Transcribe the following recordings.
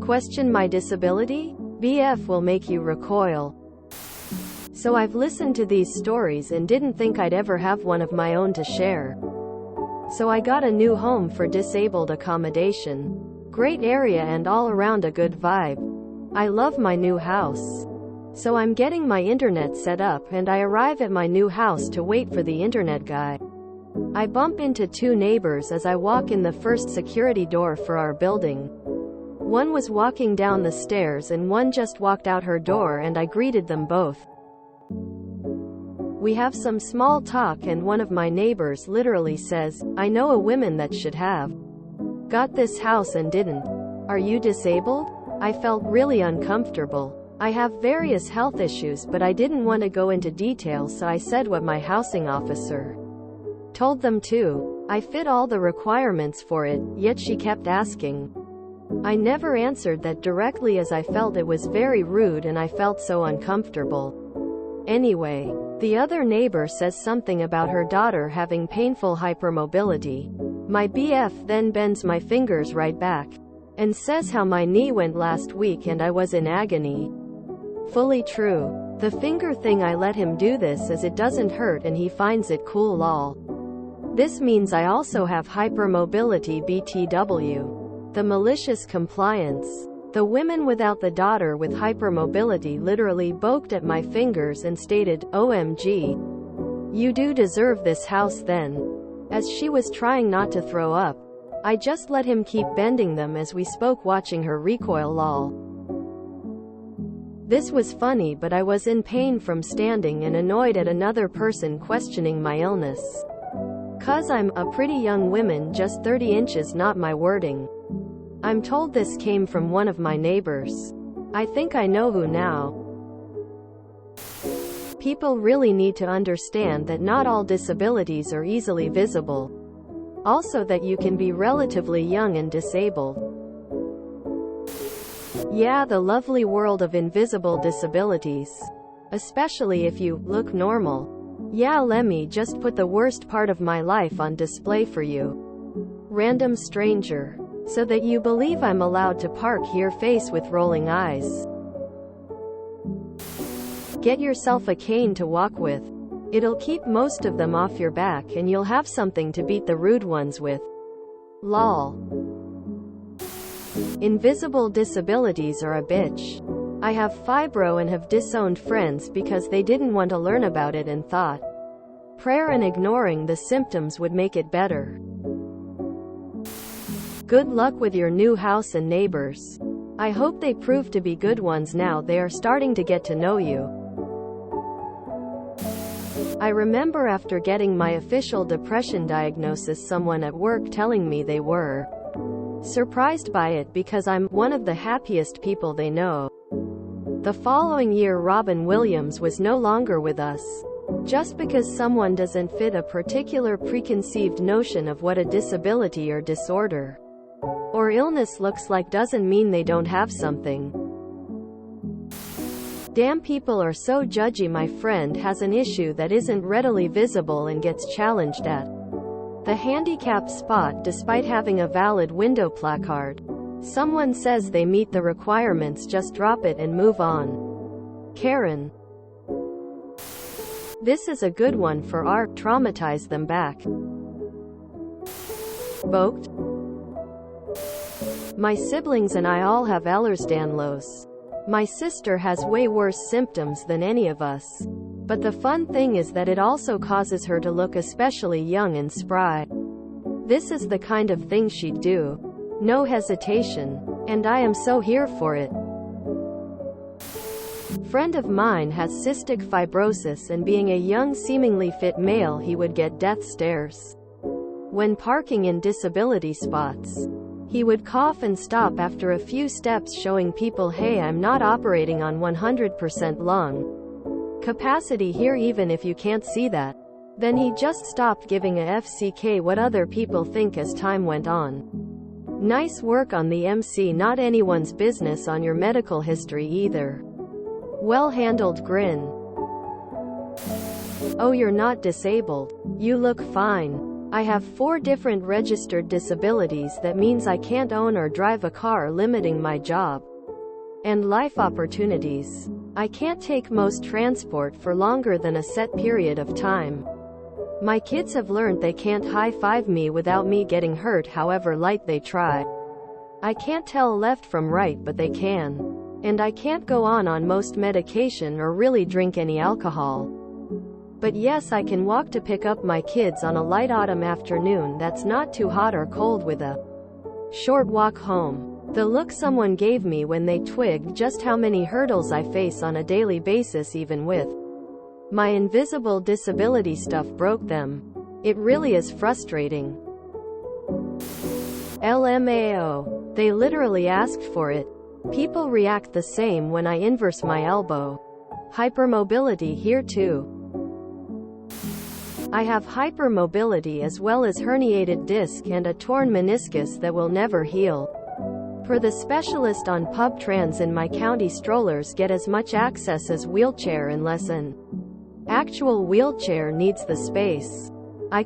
Question my disability? BF will make you recoil. So I've listened to these stories and didn't think I'd ever have one of my own to share. So I got a new home for disabled accommodation. Great area and all around a good vibe. I love my new house. So I'm getting my internet set up and I arrive at my new house to wait for the internet guy. I bump into two neighbors as I walk in the first security door for our building. One was walking down the stairs and one just walked out her door, and I greeted them both. We have some small talk and one of my neighbors literally says, "I know a woman that should have got this house and didn't. Are you disabled?" I felt really uncomfortable. I have various health issues, but I didn't want to go into detail, so I said what my housing officer told them too. I fit all the requirements for it, yet she kept asking. I never answered that directly as I felt it was very rude and I felt so uncomfortable. Anyway, the other neighbor says something about her daughter having painful hypermobility. My BF then bends my fingers right back and says how my knee went last week and I was in agony. Fully true. The finger thing, I let him do this as it doesn't hurt and he finds it cool lol. This means I also have hypermobility BTW. The malicious compliance. The women without the daughter with hypermobility literally poked at my fingers and stated, "OMG. You do deserve this house then." As she was trying not to throw up, I just let him keep bending them as we spoke, watching her recoil lol. This was funny, but I was in pain from standing and annoyed at another person questioning my illness. 'Cause I'm a pretty young woman, just 30 inches, not my wording. I'm told this came from one of my neighbors. I think I know who now. People really need to understand that not all disabilities are easily visible. Also that you can be relatively young and disabled. Yeah, the lovely world of invisible disabilities. Especially if you look normal. Yeah, let me just put the worst part of my life on display for you. Random stranger. So that you believe I'm allowed to park here, face with rolling eyes. Get yourself a cane to walk with. It'll keep most of them off your back and you'll have something to beat the rude ones with. Lol. Invisible disabilities are a bitch. I have fibro and have disowned friends because they didn't want to learn about it and thought prayer and ignoring the symptoms would make it better. Good luck with your new house and neighbors. I hope they prove to be good ones now they are starting to get to know you. I remember after getting my official depression diagnosis, someone at work telling me they were surprised by it because I'm one of the happiest people they know. The following year, Robin Williams was no longer with us. Just because someone doesn't fit a particular preconceived notion of what a disability or disorder or illness looks like doesn't mean they don't have something. Damn, people are so judgy. My friend has an issue that isn't readily visible and gets challenged at the handicap spot despite having a valid window placard. Someone says they meet the requirements, just drop it and move on. Karen. This is a good one for our traumatize them back. Boked. My siblings and I all have Ehlers-Danlos. My sister has way worse symptoms than any of us. But the fun thing is that it also causes her to look especially young and spry. This is the kind of thing she'd do. No hesitation. And I am so here for it. Friend of mine has cystic fibrosis, and being a young, seemingly fit male, he would get death stares when parking in disability spots. He would cough and stop after a few steps, showing people, hey, I'm not operating on 100% lung capacity here even if you can't see that. Then he just stopped giving a FCK what other people think as time went on. Nice work on the MC. Not anyone's business on your medical history either. Well handled grin. Oh, you're not disabled. You look fine. I have 4 different registered disabilities. That means I can't own or drive a car, limiting my job and life opportunities. I can't take most transport for longer than a set period of time. My kids have learned they can't high-five me without me getting hurt, however light they try. I can't tell left from right, but they can. And I can't go on most medication or really drink any alcohol. But yes, I can walk to pick up my kids on a light autumn afternoon that's not too hot or cold, with a short walk home. The look someone gave me when they twigged just how many hurdles I face on a daily basis, even with my invisible disability stuff, broke them. It really is frustrating. LMAO. They literally asked for it. People react the same when I inverse my elbow. Hypermobility here too. I have hypermobility as well as herniated disc and a torn meniscus that will never heal. Per the specialist on pub trans in my county, strollers get as much access as wheelchair unless an actual wheelchair needs the space.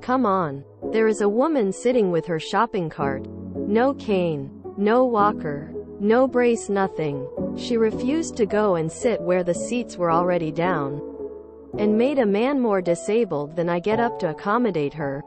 Come on. There is a woman sitting with her shopping cart. No cane. No walker. No brace, nothing. She refused to go and sit where the seats were already down, and made a man more disabled than I get up to accommodate her.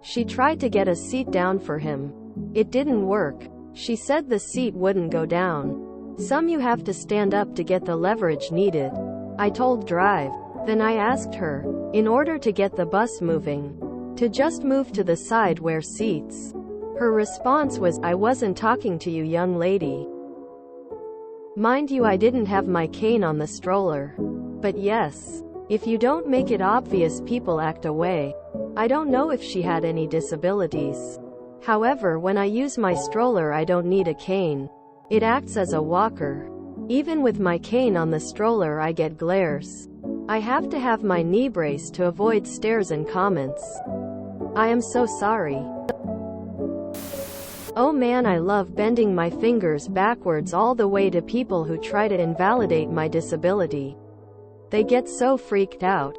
She tried to get a seat down for him. It didn't work. She said the seat wouldn't go down. You have to stand up to get the leverage needed. I told drive. Then I asked her, in order to get the bus moving, to just move to the side where seats. Her response was, I wasn't talking to you, young lady. Mind you, I didn't have my cane on the stroller. But yes, if you don't make it obvious, people act away. I don't know if she had any disabilities. However, when I use my stroller, I don't need a cane. It acts as a walker. Even with my cane on the stroller, I get glares. I have to have my knee brace to avoid stares and comments. I am so sorry. Oh man, I love bending my fingers backwards all the way to people who try to invalidate my disability. They get so freaked out.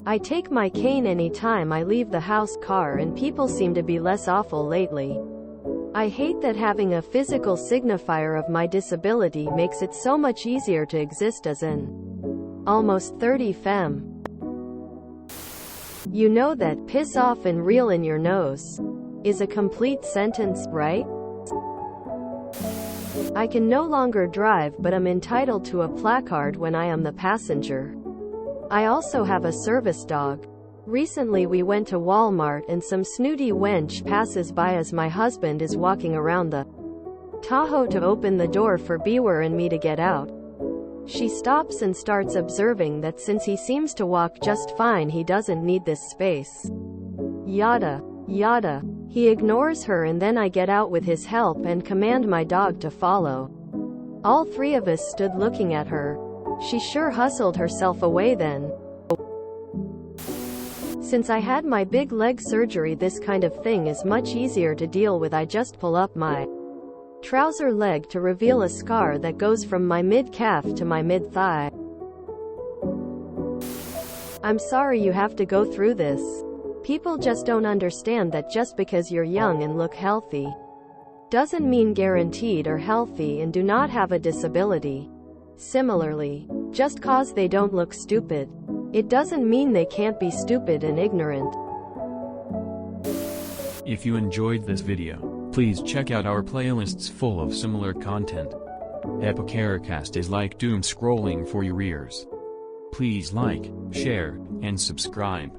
I take my cane anytime I leave the house car, and people seem to be less awful lately. I hate that having a physical signifier of my disability makes it so much easier to exist as an almost 30 femme. You know that piss off and reel in your nose is a complete sentence, right? I can no longer drive, but I'm entitled to a placard when I am the passenger. I also have a service dog. Recently we went to Walmart and some snooty wench passes by as my husband is walking around the Tahoe to open the door for Beware and me to get out. She stops and starts observing that since he seems to walk just fine, he doesn't need this space. Yada, yada. He ignores her, and then I get out with his help and command my dog to follow. All 3 of us stood looking at her. She sure hustled herself away then. Since I had my big leg surgery, this kind of thing is much easier to deal with. I just pull up my trouser leg to reveal a scar that goes from my mid-calf to my mid-thigh. I'm sorry you have to go through this. People just don't understand that just because you're young and look healthy doesn't mean guaranteed or healthy and do not have a disability. Similarly, just cause they don't look stupid, it doesn't mean they can't be stupid and ignorant. If you enjoyed this video, please check out our playlists full of similar content. Epicaricast is like doom scrolling for your ears. Please like, share, and subscribe.